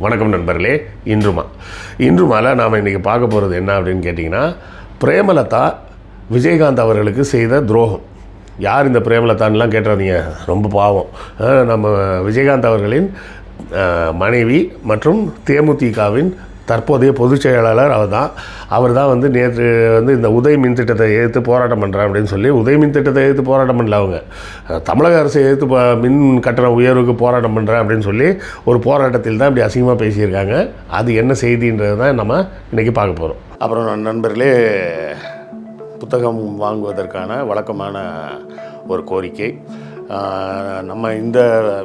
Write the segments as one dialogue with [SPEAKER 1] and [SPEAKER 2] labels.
[SPEAKER 1] வணக்கம் நண்பர்களே. இன்றுமால நாம் இன்றைக்கி பார்க்க போகிறது என்ன அப்படின்னு கேட்டிங்கன்னா, பிரேமலதா விஜயகாந்த் அவர்களுக்கு செய்த துரோகம். யார் இந்த பிரேமலதான்லாம் கேட்டுறாதீங்க, ரொம்ப பாவம். நம்ம விஜயகாந்த் அவர்களின் மனைவி மற்றும் தேமுதிகவின் தற்போதைய பொதுச் செயலாளர் அவர் தான் வந்து நேற்று வந்து இந்த உதய் மின் திட்டத்தை எதிர்த்து போராட்டம் பண்ணுறேன் அப்படின்னு சொல்லி உதய் மின் திட்டத்தை எதிர்த்து போராட்டம் பண்ணல, அவங்க தமிழக அரசை எதிர்த்து மின் கட்டண உயர்வுக்கு போராட்டம் பண்ணுறேன் அப்படின்னு சொல்லி ஒரு போராட்டத்தில் தான் இப்படி அசிங்கமாக பேசியிருக்காங்க. அது என்ன செய்தின்றது தான் நம்ம இன்றைக்கி பார்க்க போகிறோம். அப்புறம் நண்பர்களே, புத்தகம் வாங்குவதற்கான வழக்கமான ஒரு கோரிக்கை. நம்ம இந்த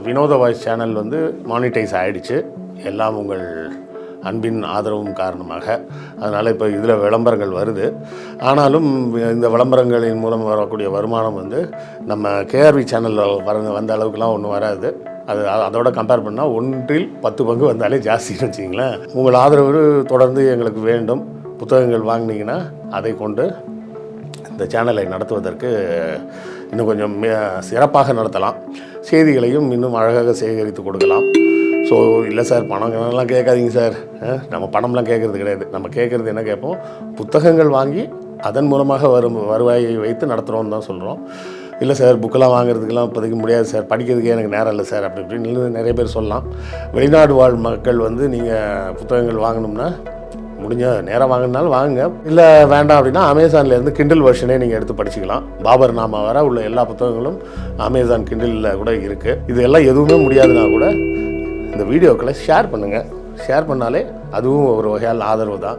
[SPEAKER 1] வினோத வாய்ஸ் சேனல் வந்து மானிட்டைஸ் ஆகிடுச்சு, எல்லாம் உங்கள் அன்பின் ஆதரவும் காரணமாக. அதனால் இப்போ இதில் விளம்பரங்கள் வருது. ஆனாலும் இந்த விளம்பரங்களின் மூலம் வரக்கூடிய வருமானம் வந்து நம்ம கேஆர்வி சேனலில் வந்த அளவுக்குலாம் ஒன்றும் வராது. அதோட கம்பேர் பண்ணால் 1/10 பங்கு வந்தாலே ஜாஸ்தின்னு வச்சிங்களேன். உங்கள் ஆதரவு தொடர்ந்து எங்களுக்கு வேண்டும். புத்தகங்கள் வாங்கினீங்கன்னா அதை கொண்டு இந்த சேனலை நடத்துவதற்கு இன்னும் கொஞ்சம் சிறப்பாக நடத்தலாம். செய்திகளையும் இன்னும் அழகாக சேகரித்து கொடுக்கலாம். ஸோ இல்லை சார், பணம்லாம் கேட்காதீங்க சார். நம்ம பணம்லாம் கேட்குறது கிடையாது. நம்ம கேட்குறது என்ன கேட்போம், புத்தகங்கள் வாங்கி அதன் மூலமாக வருவாயை வைத்து நடத்துகிறோன்னு தான் சொல்கிறோம். இல்லை சார், புக்கெல்லாம் வாங்குறதுக்கெல்லாம் இப்போதைக்கு முடியாது சார், படிக்கிறதுக்கே எனக்கு நேரம் இல்லை சார் அப்படி இப்படின்னு நிறைய பேர் சொல்லலாம். வெளிநாடு வாழ் மக்கள் வந்து நீங்கள் புத்தகங்கள் வாங்கணும்னா முடிஞ்ச நேரம் வாங்கினாலும் வாங்குங்க. இல்லை வேண்டாம் அப்படின்னா அமேசான்லேருந்து கிண்டில் வெர்ஷனே நீங்கள் எடுத்து படிச்சுக்கலாம். பாபர் நாமா வர உள்ள எல்லா புத்தகங்களும் அமேசான் கிண்டிலில் கூட இருக்குது. இது எல்லாம் எதுவுமே முடியாதுன்னா கூட இந்த வீடியோக்களை ஷேர் பண்ணுங்கள். ஷேர் பண்ணாலே அதுவும் ஒரு வகையால் ஆதரவு தான்.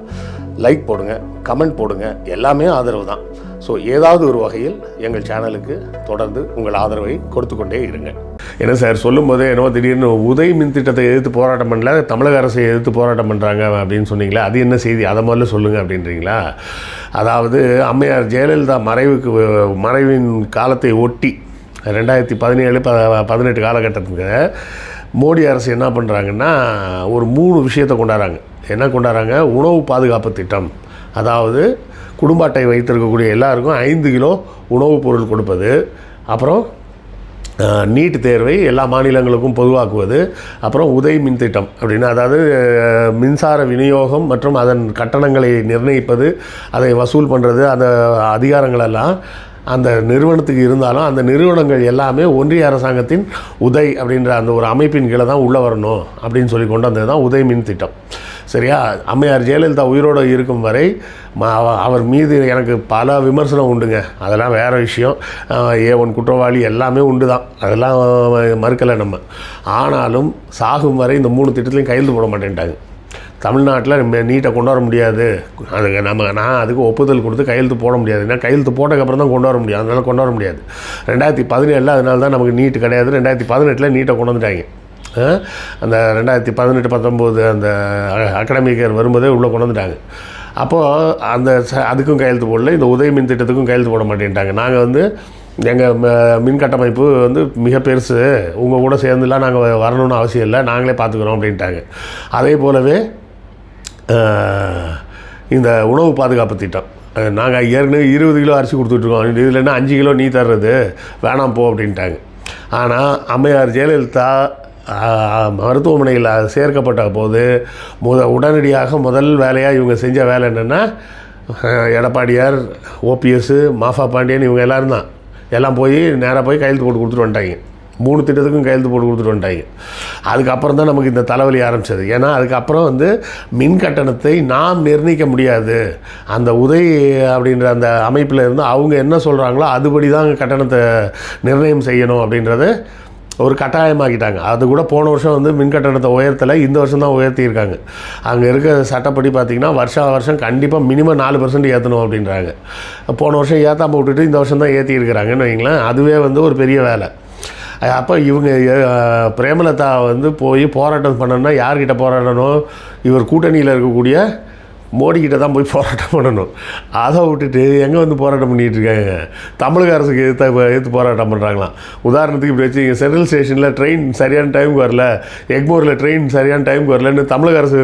[SPEAKER 1] லைக் போடுங்க, கமெண்ட் போடுங்க, எல்லாமே ஆதரவு தான். ஸோ ஏதாவது ஒரு வகையில் எங்கள் சேனலுக்கு தொடர்ந்து உங்கள் ஆதரவை கொடுத்து கொண்டே இருங்க. என்ன சார், சொல்லும் போதே என்னவோ திடீர்னு உதய் மின் திட்டத்தை எதிர்த்து போராட்டம் பண்ணல, தமிழக அரசை எதிர்த்து போராட்டம் பண்ணுறாங்க அப்படின்னு சொன்னீங்களா, அது என்ன செய்தி, அதை முதல்ல சொல்லுங்கள் அப்படின்றீங்களா? அதாவது அம்மையார் ஜெயலலிதா மறைவின் காலத்தை ஒட்டி 2017-18 காலகட்டத்துக்கு மோடி அரசு என்ன பண்ணுறாங்கன்னா ஒரு 3 விஷயத்தை கொண்டாடுறாங்க. என்ன கொண்டாடுறாங்க? உணவு பாதுகாப்பு திட்டம். அதாவது குடும்ப அட்டை வைத்திருக்கக்கூடிய எல்லாருக்கும் 5 கிலோ உணவுப் பொருள் கொடுப்பது. அப்புறம் நீட் தேர்வை எல்லா மாநிலங்களுக்கும் பொதுவாக்குவது. அப்புறம் உதய் மின் திட்டம் அப்படின்னு, அதாவது மின்சார விநியோகம் மற்றும் அதன் கட்டணங்களை நிர்ணயிப்பது, அதை வசூல் பண்ணுறது, அந்த அதிகாரங்களெல்லாம் அந்த நிறுவனத்துக்கு இருந்தாலும் அந்த நிறுவனங்கள் எல்லாமே ஒன்றிய அரசாங்கத்தின் உதய் அப்படின்ற அந்த ஒரு அமைப்பின் கீழே தான் உள்ளே வரணும் அப்படின்னு சொல்லி கொண்டு வந்தது தான் உதய் மின் திட்டம். சரியா? அம்மையார் ஜெயலலிதா உயிரோடு இருக்கும் வரை அவர் மீது எனக்கு பல விமர்சனம் உண்டுங்க. அதெல்லாம் வேறு விஷயம். A1 குற்றவாளி எல்லாமே உண்டு தான், அதெல்லாம் மறுக்கலை நம்ம. ஆனாலும் சாகும் வரை இந்த 3 திட்டத்துலையும் கையெழுத்து போட மாட்டேன்ட்டாங்க. தமிழ்நாட்டில் நீட்டை கொண்டு வர முடியாது, அதுக்கு நான் அதுக்கு ஒப்புதல் கொடுத்து கையெழுத்து போட முடியாது. ஏன்னா கையெழுத்து போட்டதுக்கப்புறம் தான் கொண்டு வர முடியும், அதனால் கொண்டு வர முடியாது. 2017 அதனால தான் நமக்கு நீட்டு கிடையாது. 2018 நீட்டை கொண்டு வந்துட்டாங்க. அந்த 2018-19 அந்த அகாடமிக் இயர் வரும்போதே உள்ளே கொண்டு வந்துட்டாங்க. அப்போது அதுக்கும் கையெழுத்து போடல, இந்த உதய மின் திட்டத்துக்கும் கையெழுத்து போட மாட்டேன்ட்டாங்க. நாங்கள் வந்து எங்கள் மின் கட்டமைப்பு வந்து மிக பெருசு, உங்கள் கூட சேர்ந்துலாம் நாங்கள் வரணும்னு அவசியம் இல்லை, நாங்களே பார்த்துக்குறோம் அப்படின்ட்டாங்க. அதே போலவே இந்த உணவு பாதுகாப்பு திட்டம், நாங்கள் ஏற்கனவே 20 கிலோ அரிசி கொடுத்துட்ருக்கோம், இதில் என்ன 5 கிலோ நீ தர்றது, வேணாம் போ அப்படின்ட்டாங்க. ஆனால் அம்மையார் ஜெயலலிதா மருத்துவமனையில் சேர்க்கப்பட்ட போது உடனடியாக முதல் வேலையாக இவங்க செஞ்ச வேலை என்னென்னா, எடப்பாடியார், OPS, மாஃபா பாண்டியன் இவங்க எல்லோரும் தான் எல்லாம் போய் நேராக போய் கையெழுத்து போட்டு கொடுத்துட்டு வந்துட்டாங்க. 3 திட்டத்துக்கும் கையெழுத்து போட்டு கொடுத்துட்டு வந்துட்டாங்க. அதுக்கப்புறம் தான் நமக்கு இந்த தலைவலி ஆரம்பித்தது. ஏன்னா அதுக்கப்புறம் வந்து மின் கட்டணத்தை நாம் நிர்ணயிக்க முடியாது, அந்த உதய் அப்படின்ற அந்த அமைப்பில் இருந்து அவங்க என்ன சொல்கிறாங்களோ அதுபடி தான் கட்டணத்தை நிர்ணயம் செய்யணும் அப்படின்றது ஒரு கட்டாயமாக்கிட்டாங்க. அது கூட போன வருஷம் வந்து மின் கட்டணத்தை உயர்த்தலை, இந்த வருஷம் தான் உயர்த்தியிருக்காங்க. அங்கே இருக்க சட்டப்படி பார்த்திங்கன்னா வருஷம் கண்டிப்பாக மினிமம் 4% ஏற்றணும் அப்படின்றாங்க. போன வருஷம் ஏற்றாமல் விட்டுட்டு இந்த வருஷம் தான் ஏற்றியிருக்கிறாங்கன்னு வைங்களேன். அதுவே வந்து ஒரு பெரிய வேலை. அப்போ இவங்க பிரேமலதா வந்து போய் போராட்டம் பண்ணணும்னா யார்கிட்ட போராடணும்? இவர் கூட்டணியில் இருக்கக்கூடிய மோடிக்கிட்ட தான் போய் போராட்டம் பண்ணணும். அதை விட்டுட்டு எங்கே வந்து போராட்டம் பண்ணிகிட்டு இருக்காங்க? தமிழக அரசுக்கு எதிர்த்து போராட்டம் பண்ணுறாங்களாம். உதாரணத்துக்கு இப்படி வச்சு சென்ட்ரல் ஸ்டேஷனில் ட்ரெயின் சரியான டைமுக்கு வரல, எக்மோரில் ட்ரெயின் சரியான டைமுக்கு வரலன்னு தமிழக அரசு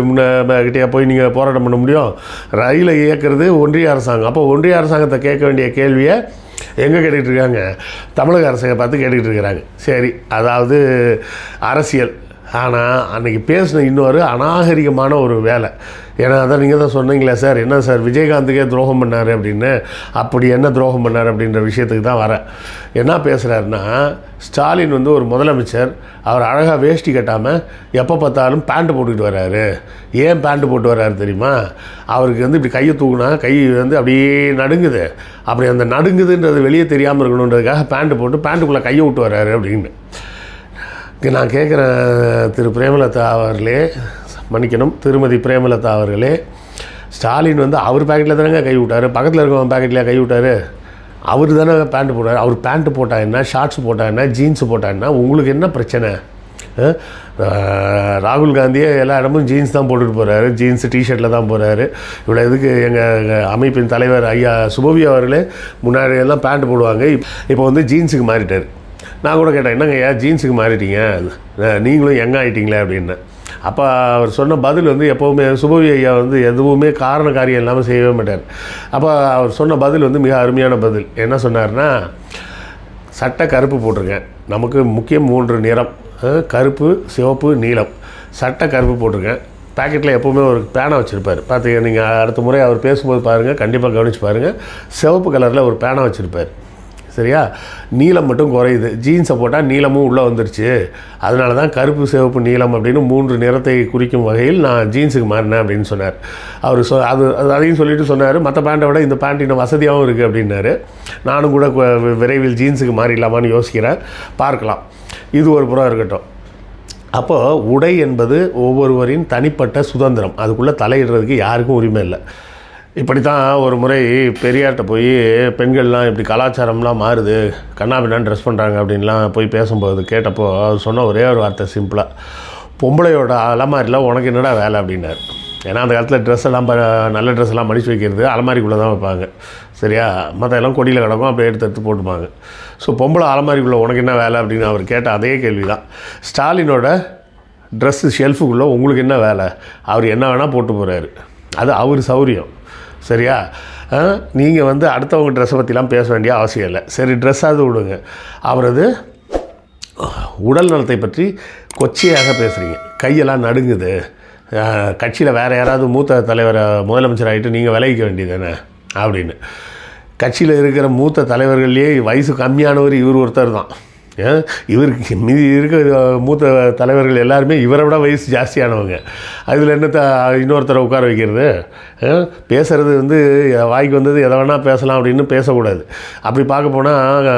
[SPEAKER 1] கிட்டே போய் நீங்கள் போராட்டம் பண்ண முடியும்? ரயிலை இயக்கிறது ஒன்றிய அரசாங்கம். அப்போ ஒன்றிய அரசாங்கத்தை கேட்க வேண்டிய கேள்வியை எங்கே கேட்டுக்கிட்டு இருக்காங்க? தமிழக அரசை பார்த்து கேட்டுக்கிட்டு இருக்கிறாங்க. சரி, அதாவது அரசியல் ஆனால் அன்றைக்கி பேசின இன்னொரு அநாகரிகமான ஒரு வேலை. ஏன்னா அதான் நீங்கள் தான் சொன்னீங்களே சார், என்ன சார் விஜயகாந்துக்கே துரோகம் பண்ணார் அப்படின்னு. அப்படி என்ன துரோகம் பண்ணார் அப்படின்ற விஷயத்துக்கு தான் வரேன். என்ன பேசுகிறாருன்னா, ஸ்டாலின் வந்து ஒரு முதலமைச்சர், அவர் அழகாக வேஷ்டி கட்டாமல் எப்போ பார்த்தாலும் பேண்ட்டு போட்டுக்கிட்டு வர்றாரு. ஏன் பேண்ட்டு போட்டு வர்றாரு தெரியுமா? அவருக்கு வந்து இப்படி கையை தூக்குனா கை வந்து அப்படியே நடுங்குது. அப்படி அந்த நடுங்குதுன்றது வெளியே தெரியாமல் இருக்கணுன்றதுக்காக பேண்ட்டு போட்டு பேண்ட்டுக்குள்ளே கையை விட்டு வர்றாரு அப்படின்னு. நான் கேட்குறேன், திரு பிரேமலதா அவர்களே, மன்னிக்கணும் திருமதி பிரேமலதா அவர்களே, ஸ்டாலின் வந்து அவர் பேக்கெட்டில் தானேங்க கை விட்டார், பக்கத்தில் இருக்கவங்க பேக்கெட்லேயே கை விட்டார். அவர் தானே பேண்ட்டு போட்டார். அவர் பேண்ட்டு போட்டால் என்ன, ஷார்ட்ஸ் போட்டால் என்ன, ஜீன்ஸு போட்டால் என்ன, உங்களுக்கு என்ன பிரச்சனை? ராகுல் காந்தியே எல்லா இடமும் ஜீன்ஸ் தான் போட்டுட்டு போகிறாரு, ஜீன்ஸு டிஷர்ட்டில் தான் போகிறாரு. இவ்வளோ இதுக்கு எங்கள் அமைப்பின் தலைவர் ஐயா சுபவி அவர்களே முன்னாடி எல்லாம் பேண்ட்டு போடுவாங்க, இப்போ வந்து ஜீன்ஸுக்கு மாறிட்டார். நான் கூட கேட்டேன், என்னங்க ஐயா ஜீன்ஸுக்கு மாறிட்டீங்க, நீங்களும் யங் ஆகிட்டீங்களே அப்படின்னு. அப்போ அவர் சொன்ன பதில் வந்து எப்போவுமே சுபவி ஐயா வந்து எதுவுமே காரண காரியம் இல்லாமல் செய்யவே மாட்டார். அப்போ அவர் சொன்ன பதில் வந்து மிக அருமையான பதில். என்ன சொன்னார்னா, சட்டை கருப்பு போட்டிருக்கேன், நமக்கு முக்கியம் 3 நிறம், கருப்பு, சிவப்பு, நீலம். சட்டை கருப்பு போட்டிருக்கேன், பேக்கெட்டில் எப்போவுமே ஒரு பேனா வச்சுருப்பார். பார்த்துக்க, நீங்கள் அடுத்த முறை அவர் பேசும்போது பாருங்கள், கண்டிப்பாக கவனித்து பாருங்கள், சிவப்பு கலரில் ஒரு பேனா வச்சுருப்பார். சரியா? நீளம் மட்டும் குறையுது. ஜீன்ஸை போட்டால் நீளமும் உள்ளே வந்துருச்சு, அதனால தான் கருப்பு, சிவப்பு, நீளம் அப்படின்னு 3 நிறத்தை குறிக்கும் வகையில் நான் ஜீன்ஸுக்கு மாறினேன் அப்படின்னு சொன்னார். அவர் அதையும் சொல்லிட்டு சொன்னார், மற்ற பேண்ட்டை விட இந்த பேண்ட் இன்னும் வசதியாகவும் இருக்குது அப்படின்னாரு. நானும் கூட விரைவில் ஜீன்ஸுக்கு மாறிடலாமான்னு யோசிக்கிறேன், பார்க்கலாம். இது ஒரு புறம் இருக்கட்டும். அப்போது உடை என்பது ஒவ்வொருவரின் தனிப்பட்ட சுதந்திரம், அதுக்குள்ளே தலையிடுறதுக்கு யாருக்கும் உரிமை இல்லை. இப்படி தான் ஒரு முறை பெரியார்கிட்ட போய் பெண்கள்லாம் இப்படி கலாச்சாரம்லாம் மாறுது, கண்ணாபின்னான்னு ட்ரெஸ் பண்ணுறாங்க அப்படின்லாம் போய் பேசும்போது கேட்டப்போ அவர் சொன்ன ஒரே ஒரு வார்த்தை சிம்பிளாக, பொம்பளையோட அலமாரியில் உனக்கு என்னடா வேலை அப்படின்னார். ஏன்னா அந்த காலத்தில் ட்ரெஸ் எல்லாம் நல்ல ட்ரெஸ் எல்லாம் மடித்து வைக்கிறது அலமாரிக்குள்ளே தான் வைப்பாங்க. சரியா? மற்ற எல்லாம் கொடியில் கிடக்கும், அப்படியே எடுத்து போட்டுப்பாங்க. ஸோ பொம்பளை அலமாரிக்குள்ளே உனக்கு என்ன வேலை அப்படின்னு அவர் கேட்ட அதே கேள்வி தான் ஸ்டாலினோட ட்ரெஸ்ஸு ஷெல்ஃபுக்குள்ளே உங்களுக்கு என்ன வேலை. அவர் என்ன வேணால் போட்டு போகிறாரு, அது அவர் சௌரியம். சரியா? நீங்கள் வந்து அடுத்தவங்க ட்ரெஸ்ஸை பற்றிலாம் பேச வேண்டிய அவசியம் இல்லை. சரி, ட்ரெஸ்ஸாவது விடுங்க, அவரது உடல் நலத்தை பற்றி கொச்சையாக பேசுகிறீங்க, கையெல்லாம் நடுங்குது, கட்சியில் வேறு யாராவது மூத்த தலைவரை முதலமைச்சர் ஆகிட்டு நீங்கள் விலகிக்க வேண்டியது தானே அப்படின்னு. கட்சியில் இருக்கிற மூத்த தலைவர்கள்லேயே வயசு கம்மியானவர் இவர் ஒருத்தர் தான். இவருக்கு மீதி இருக்க மூத்த தலைவர்கள் எல்லாருமே இவரை விட வயசு ஜாஸ்தியானவங்க. அதில் என்னத்தை இன்னொருத்தரை உட்கார வைக்கிறது? பேசுகிறது வந்து வாய்க்கு வந்தது எதை வேணால் பேசலாம் அப்படின்னு பேசக்கூடாது. அப்படி பார்க்க போனால்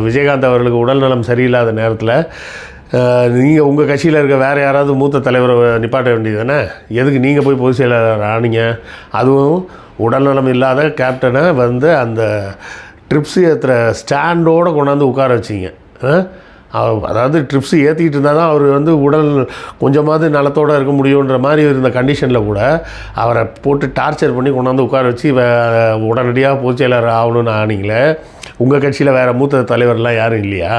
[SPEAKER 1] விஜயகாந்த் அவர்களுக்கு உடல்நலம் சரியில்லாத நேரத்தில் நீங்கள் உங்கள் கட்சியில் இருக்க வேறு யாராவது மூத்த தலைவரை நிப்பாட்ட வேண்டியது தானே. எதுக்கு நீங்கள் போய் பொதுச் செயலாளர் ஆனீங்க? அதுவும் உடல்நலம் இல்லாத கேப்டனை வந்து அந்த ட்ரிப்ஸு ஏற்றுற ஸ்டாண்டோடு கொண்டாந்து உட்கார வச்சிங்க. அதாவது ட்ரிப்ஸு ஏற்றிக்கிட்டு இருந்தால் தான் அவர் வந்து உடல் கொஞ்சமாவது நலத்தோடு இருக்க முடியுன்ற மாதிரி இருந்த கண்டிஷனில் கூட அவரை போட்டு டார்ச்சர் பண்ணி கொண்டாந்து உட்கார வச்சு உடனடியாக பொதுச் செயலாளர் ஆகணும்னு ஆனீங்களே. உங்கள் கட்சியில் வேறு மூத்த தலைவர்லாம் யாரும் இல்லையா?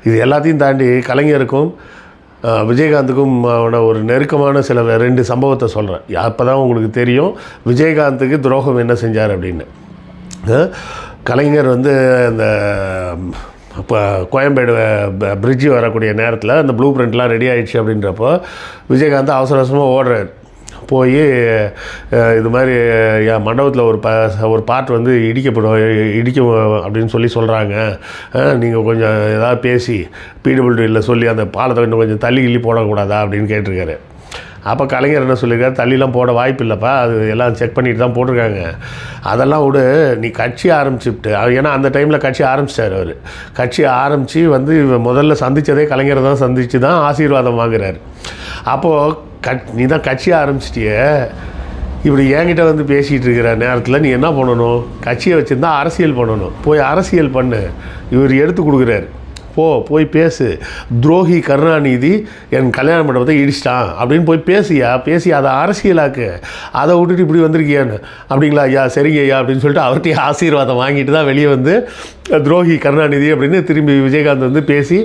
[SPEAKER 1] இது எல்லாத்தையும் தாண்டி கலைஞருக்கும் விஜயகாந்துக்கும் ஒரு நெருக்கமான சில 2 சம்பவத்தை சொல்கிறேன். அப்போ தான் உங்களுக்கு தெரியும் விஜயகாந்துக்கு துரோகம் என்ன செஞ்சார் அப்படின்னு. கலைஞர் வந்து அந்த இப்போ கோயம்பேடு பிரிட்ஜு வரக்கூடிய நேரத்தில் அந்த ப்ளூ பிரிண்ட்லாம் ரெடி ஆகிடுச்சு அப்படின்றப்போ விஜயகாந்த் அவசர அவசரமாக ஓடுறார். போய் இது மாதிரி என் மண்டபத்தில் ஒரு பார்ட் வந்து இடிக்கும் அப்படின்னு சொல்கிறாங்க, நீங்கள் கொஞ்சம் ஏதாவது பேசி பிடபிள்யூடியில் சொல்லி அந்த பாலத்தை இன்னும் கொஞ்சம் தள்ளி போடக்கூடாதா அப்படின்னு கேட்டிருக்காரு. அப்போ கலைஞர் என்ன சொல்லியிருக்காரு, தள்ளிலாம் போட வாய்ப்பு இல்லைப்பா, அது எல்லாம் செக் பண்ணிட்டு தான் போட்டிருக்காங்க, அதெல்லாம் விடு, நீ கட்சி ஆரம்பிச்சுட்டு. ஏன்னா அந்த டைமில் கட்சி ஆரம்பிச்சிட்டார் அவர். கட்சி ஆரம்பித்து வந்து முதல்ல சந்தித்ததே கலைஞரை தான் சந்தித்து தான் ஆசீர்வாதம் வாங்குறாரு. அப்போது நீ தான் கட்சி ஆரம்பிச்சிட்டிய, இப்படி என்கிட்ட வந்து பேசிகிட்டு இருக்கிற நேரத்தில் நீ என்ன பண்ணணும்? கட்சியை வச்சுருந்தா அரசியல் பண்ணணும், போய் அரசியல் பண்ணு. இவர் எடுத்து கொடுக்குறாரு, போய் பேசு, துரோகி கருணாநிதி என் கல்யாண மண்டபத்தை இடிச்சிட்டான் அப்படின்னு போய் பேசி அதை அரசியலாக்கு. அதை விட்டுட்டு இப்படி வந்திருக்கியான்னு. அப்படிங்களா ஐயா, சரிங்க ஐயா அப்படின்னு சொல்லிட்டு அவர்கிட்டயே ஆசீர்வாதம் வாங்கிட்டு தான் வெளியே வந்து துரோகி கருணாநிதி அப்படின்னு திரும்பி விஜயகாந்த் வந்து பேசி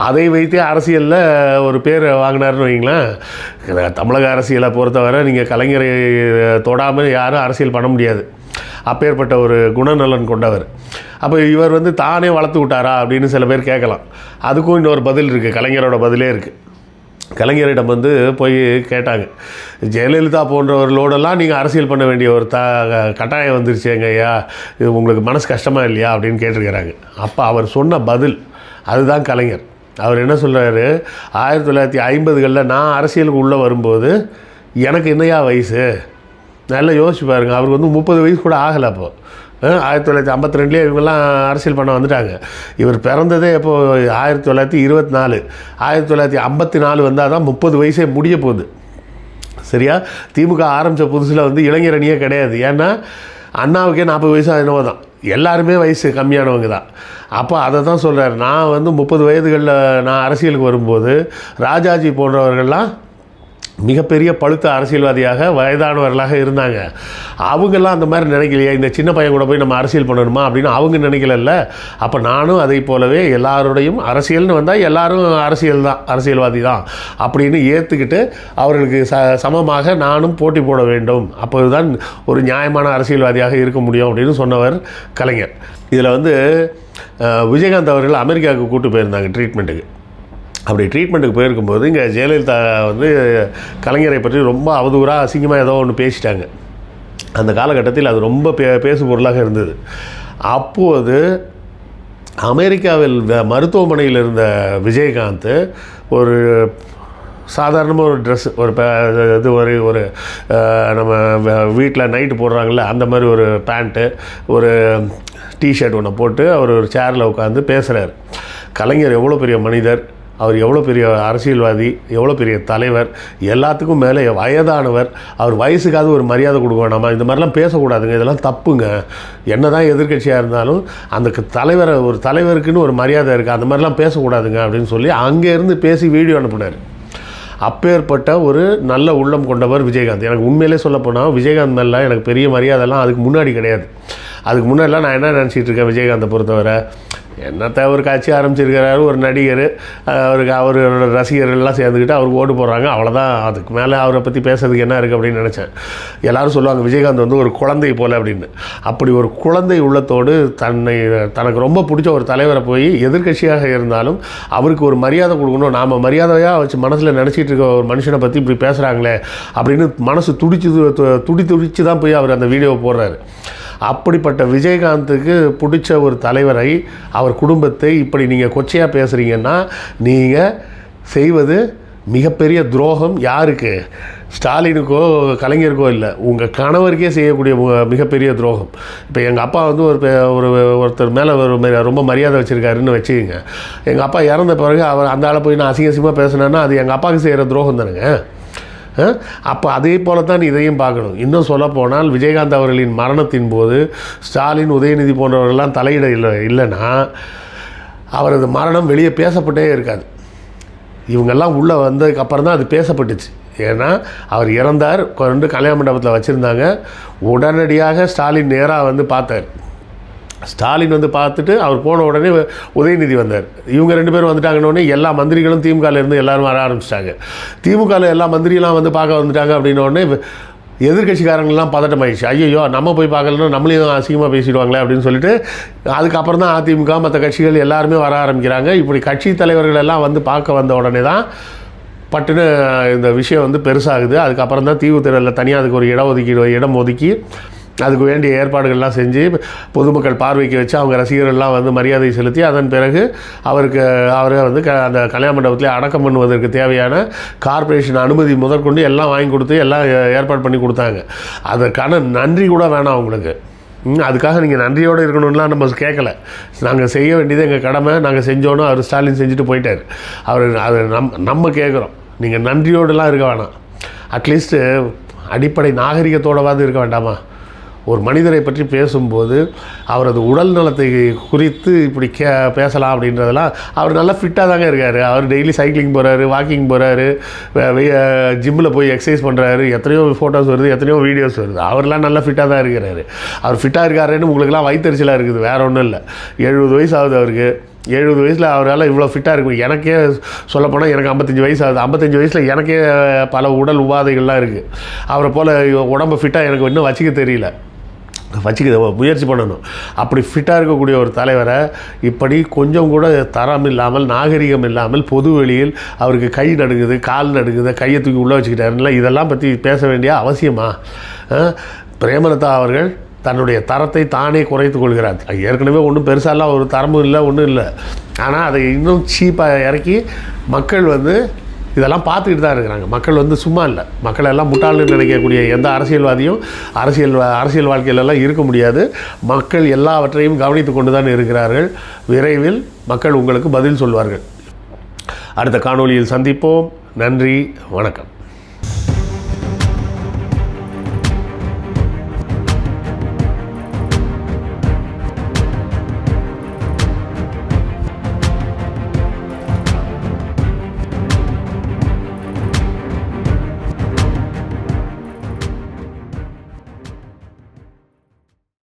[SPEAKER 1] அதை வைத்தே அரசியலில் ஒரு பேர் வாங்கினார்னு வைங்களேன். தமிழக அரசியலை பொறுத்தவரை நீங்கள் கலைஞரை தொடாமல் யாரும் அரசியல் பண்ண முடியாது, அப்பேற்பட்ட ஒரு குணநலன் கொண்டவர். அப்போ இவர் வந்து தானே வளர்த்து விட்டாரா அப்படின்னு சில பேர் கேட்கலாம். அதுக்கும் இன்னொரு பதில் இருக்குது, கலைஞரோட பதிலே இருக்குது. கலைஞரிடம் வந்து போய் கேட்டாங்க, ஜெயலலிதா போன்றவர்களோடெல்லாம் நீங்கள் அரசியல் பண்ண வேண்டிய ஒரு கட்டாயம் வந்துருச்சுங்க ஐயா, இது உங்களுக்கு மனசு கஷ்டமாக இல்லையா அப்படின்னு கேட்டிருக்கிறாங்க. அப்போ அவர் சொன்ன பதில் அதுதான் கலைஞர். அவர் என்ன சொல்கிறாரு, 1950களில் நான் அரசியலுக்கு உள்ளே வரும்போது எனக்கு என்னையா வயசு, நல்லா யோசிச்சு பாருங்கள். அவருக்கு வந்து 30 வயசு கூட ஆகலை. அப்போது 1952 இவங்கெல்லாம் அரசியல் பண்ண வந்துட்டாங்க. இவர் பிறந்ததே இப்போது 1924, 1954 வந்தால் தான் 30 வயசே முடிய போகுது. சரியா? திமுக ஆரம்பித்த புதுசில் வந்து இளைஞர் அணியே கிடையாது. ஏன்னா அண்ணாவுக்கே 40 வயசு என்னவோ தான், எல்லாருமே வயசு கம்மியானவங்க தான். அப்போ அதை தான் சொல்கிறார், நான் வந்து 30 வயதுகளில் நான் அரசியலுக்கு வரும்போது ராஜாஜி போன்றவர்கள்லாம் மிகப்பெரிய பழுத்த அரசியல்வாதியாக வயதானவர்களாக இருந்தாங்க. அவங்கெல்லாம் அந்த மாதிரி நினைக்கலையே, இந்த சின்ன பையன் கூட போய் நம்ம அரசியல் பண்ணணுமா அப்படின்னு அவங்க நினைக்கல. அப்போ நானும் அதை போலவே எல்லாரோடையும் அரசியல்னு வந்தால் எல்லாரும் அரசியல்வாதி தான் அப்படின்னு ஏற்றுக்கிட்டு அவர்களுக்கு சமமாக நானும் போட்டி போட வேண்டும், அப்போது தான் ஒரு நியாயமான அரசியல்வாதியாக இருக்க முடியும் அப்படின்னு சொன்னவர் கலைஞர். இதில் வந்து விஜயகாந்த் அவர்கள் அமெரிக்காவுக்கு கூப்பிட்டு போயிருந்தாங்க ட்ரீட்மெண்ட்டுக்கு. அப்படி ட்ரீட்மெண்ட்டுக்கு போயிருக்கும்போது இங்கே ஜெயலலிதா வந்து கலைஞரை பற்றி ரொம்ப அவதூறாக அசிங்கமாக ஏதோ ஒன்று பேசிட்டாங்க. அந்த காலகட்டத்தில் அது ரொம்ப பேசு பொருளாக இருந்தது. அப்போது அமெரிக்காவில் மருத்துவமனையில் இருந்த விஜயகாந்த் ஒரு சாதாரணமாக ஒரு ட்ரெஸ், ஒரு நம்ம வீட்டில் நைட்டு போடுறாங்கள்ல அந்த மாதிரி ஒரு பேண்ட்டு, ஒரு டிஷர்ட் ஒன்று போட்டு அவர் ஒரு சேரில் உட்காந்து பேசுகிறார். கலைஞர் எவ்வளோ பெரிய மனிதர், அவர் எவ்வளோ பெரிய அரசியல்வாதி, எவ்வளோ பெரிய தலைவர், எல்லாத்துக்கும் மேலே வயதானவர், அவர் வயசுக்காவது ஒரு மரியாதை கொடுக்க வேணாமா, இந்த மாதிரிலாம் பேசக்கூடாதுங்க, இதெல்லாம் தப்புங்க. என்ன தான் எதிர்கட்சியாக இருந்தாலும் அந்த ஒரு தலைவருக்குன்னு ஒரு மரியாதை இருக்குது, அந்த மாதிரிலாம் பேசக்கூடாதுங்க அப்படின்னு சொல்லி அங்கேருந்து பேசி வீடியோ அனுப்புனார். அப்பேற்பட்ட ஒரு நல்ல உள்ளம் கொண்டவர் விஜயகாந்த். எனக்கு உண்மையிலே சொல்லப்போனால் விஜயகாந்த் மேலே எனக்கு பெரிய மரியாதைலாம் அதுக்கு முன்னாடி கிடையாது. அதுக்கு முன்னாடிலாம் நான் என்ன நினச்சிட்டு இருக்கேன், விஜயகாந்தை பொறுத்தவரை என்னத்தை ஒரு கட்சி ஆரம்பிச்சிருக்கிறாரு, ஒரு நடிகர், அவரோட ரசிகர்கள்லாம் சேர்ந்துக்கிட்டு அவருக்கு ஓட்டு போடுறாங்க, அவ்வளோதான். அதுக்கு மேலே அவரை பற்றி பேசுறதுக்கு என்ன இருக்குது அப்படின்னு நினச்சேன். எல்லோரும் சொல்லுவாங்க விஜயகாந்த் வந்து ஒரு குழந்தை போல் அப்படின்னு. அப்படி ஒரு குழந்தை உள்ளத்தோடு தனக்கு ரொம்ப பிடிச்ச ஒரு தலைவரை போய் எதிர்கட்சியாக இருந்தாலும் அவருக்கு ஒரு மரியாதை கொடுக்கணும், நாம் மரியாதையாக வச்சு மனசில் நினச்சிட்டு இருக்க ஒரு மனுஷனை பற்றி இப்படி பேசுகிறாங்களே அப்படின்னு மனசு துடிச்சு தான் போய் அவர் அந்த வீடியோவை போடுறாரு. அப்படிப்பட்ட விஜயகாந்துக்கு பிடிச்ச ஒரு தலைவரை, அவர் குடும்பத்தை இப்படி நீங்கள் கொச்சையாக பேசுகிறீங்கன்னா நீங்கள் செய்வது மிகப்பெரிய துரோகம். யாருக்கு? ஸ்டாலினுக்கோ கலைஞருக்கோ இல்லை, உங்கள் கணவருக்கே செய்யக்கூடிய மிகப்பெரிய துரோகம். இப்போ எங்கள் அப்பா வந்து ஒருத்தர் மேலே ரொம்ப மரியாதை வச்சுருக்காருன்னு வச்சுக்கோங்க. எங்கள் அப்பா இறந்த பிறகு அந்த ஆளை போய் நான் அசிங்கமாக பேசினேன்னா அது எங்கள் அப்பாவுக்கு செய்கிற துரோகம் தானுங்க. அப்போ அதே போல தான் இதையும் பார்க்கணும். இன்னும் சொல்லப்போனால் விஜயகாந்த் அவர்களின் மரணத்தின் போது ஸ்டாலின், உதயநிதி போன்றவர்கள்லாம் தலையிட இல்லைன்னா அவரது மரணம் வெளியே பேசப்பட்டே இருக்காது. இவங்கெல்லாம் உள்ளே வந்ததுக்கப்புறம் தான் அது பேசப்பட்டுச்சு. ஏன்னா அவர் இறந்தார், கல்யாண மண்டபத்தில் வச்சுருந்தாங்க. உடனடியாக ஸ்டாலின் நேராக வந்து பார்த்தார். ஸ்டாலின் வந்து பார்த்துட்டு அவர் போன உடனே உதயநிதி வந்தார். இவங்க 2 பேரும் வந்துட்டாங்கன்னொடனே எல்லா மந்திரிகளும் திமுகலேருந்து எல்லோரும் வர ஆரம்பிச்சிட்டாங்க. திமுகவில் எல்லா மந்திரியெல்லாம் வந்து பார்க்க வந்துட்டாங்க அப்படின்னோடனே எதிர்கட்சிக்காரங்கள்லாம் பதட்டமாயிடுச்சு. ஐயோ நம்ம போய் பார்க்கலன்னா நம்மளையும் அசிங்கமாக பேசிடுவாங்களே அப்படின்னு சொல்லிட்டு அதுக்கப்புறம் தான் அதிமுக மற்ற கட்சிகள் எல்லாருமே வர ஆரம்பிக்கிறாங்க. இப்படி கட்சி தலைவர்கள் எல்லாம் வந்து பார்க்க வந்த உடனே தான் பட்டுன்னு இந்த விஷயம் வந்து பெருசாகுது. அதுக்கப்புறம் தான் தீவுத்திடலில் தனியாக அதுக்கு ஒரு இடம் ஒதுக்கி அதுக்கு வேண்டிய ஏற்பாடுகள்லாம் செஞ்சு பொதுமக்கள் பார்வைக்கு வச்சு அவங்க ரசிகர்கள்லாம் வந்து மரியாதை செலுத்தி அதன் பிறகு அவரை வந்து அந்த கல்யாண மண்டபத்தில் அடக்கம் பண்ணுவதற்கு தேவையான கார்ப்பரேஷன் அனுமதி முதற்கொண்டு எல்லாம் வாங்கி கொடுத்து எல்லாம் ஏற்பாடு பண்ணி கொடுத்தாங்க. அதற்கான நன்றி கூட வேணாம் அவங்களுக்கு. அதுக்காக நீங்கள் நன்றியோடு இருக்கணும்லாம் நம்ம கேட்கல. நாங்கள் செய்ய வேண்டியது எங்கள் கடமை, நாங்கள் செஞ்சோன்னு அவர் ஸ்டாலின் செஞ்சுட்டு போயிட்டார். அதை நம்ம கேட்குறோம், நீங்கள் நன்றியோடுலாம் இருக்க வேணாம். அட்லீஸ்ட்டு அடிப்படை நாகரிகத்தோடவாது இருக்க வேண்டாமா? ஒரு மனிதரை பற்றி பேசும்போது அவரது உடல் நலத்தை குறித்து இப்படி பேசலாம் அப்படின்றதெல்லாம். அவர் நல்லா ஃபிட்டாக தாங்க இருக்கார். அவர் டெய்லி சைக்கிளிங் போகிறாரு, வாக்கிங் போகிறாரு, ஜிம்மில் போய் எக்ஸசைஸ் பண்ணுறாரு. எத்தனையோ ஃபோட்டோஸ் வருது, எத்தனையோ வீடியோஸ் வருது. அவர்லாம் நல்லா ஃபிட்டாக தான் இருக்கிறாரு. அவர் ஃபிட்டாக இருக்காருன்னு உங்களுக்குலாம் வயிற்றுச்சலாக இருக்குது, வேறு ஒன்றும் இல்லை. 70 வயசு ஆகுது அவருக்கு. 70 வயசில் அவரால் இவ்வளோ ஃபிட்டாக இருக்கும். எனக்கே சொல்லப்போனால் எனக்கு 55 வயசு ஆகுது. 55 வயசில் எனக்கே பல உடல் உபாதைகள்லாம் இருக்குது. அவரை போல் உடம்பு ஃபிட்டாக எனக்கு இன்னும் வச்சுக்க தெரியல. வச்சுக்க முயற்சி பண்ணணும். அப்படி ஃபிட்டாக இருக்கக்கூடிய ஒரு தலைவரை இப்படி கொஞ்சம் கூட தரம் இல்லாமல், நாகரிகம் இல்லாமல், பொது வெளியில் அவருக்கு கை நடுங்குது, கால் நடுங்குது, கையை தூக்கி உள்ளே வச்சுக்கிட்டாருல, இதெல்லாம் பற்றி பேச வேண்டிய அவசியமா? பிரேமலதா அவர்கள் தன்னுடைய தரத்தை தானே குறைத்து கொள்கிறார். ஏற்கனவே ஒன்றும் பெருசாலாம் ஒரு தரமும் இல்லை, ஒன்றும் இல்லை. ஆனால் அதை இன்னும் சீப்பாக இறக்கி மக்கள் இதெல்லாம் பார்த்துக்கிட்டு தான் இருக்கிறாங்க. மக்கள் சும்மா இல்லை. மக்கள் எல்லாம் முட்டாள்னு நினைக்கக்கூடிய எந்த அரசியல்வாதியும் அரசியல் வாழ்க்கையிலலாம் இருக்க முடியாது. மக்கள் எல்லாவற்றையும் கவனித்து கொண்டு தான் இருக்கிறார்கள். விரைவில் மக்கள் உங்களுக்கு பதில் சொல்வார்கள். அடுத்த காணொளியில் சந்திப்போம். நன்றி, வணக்கம்.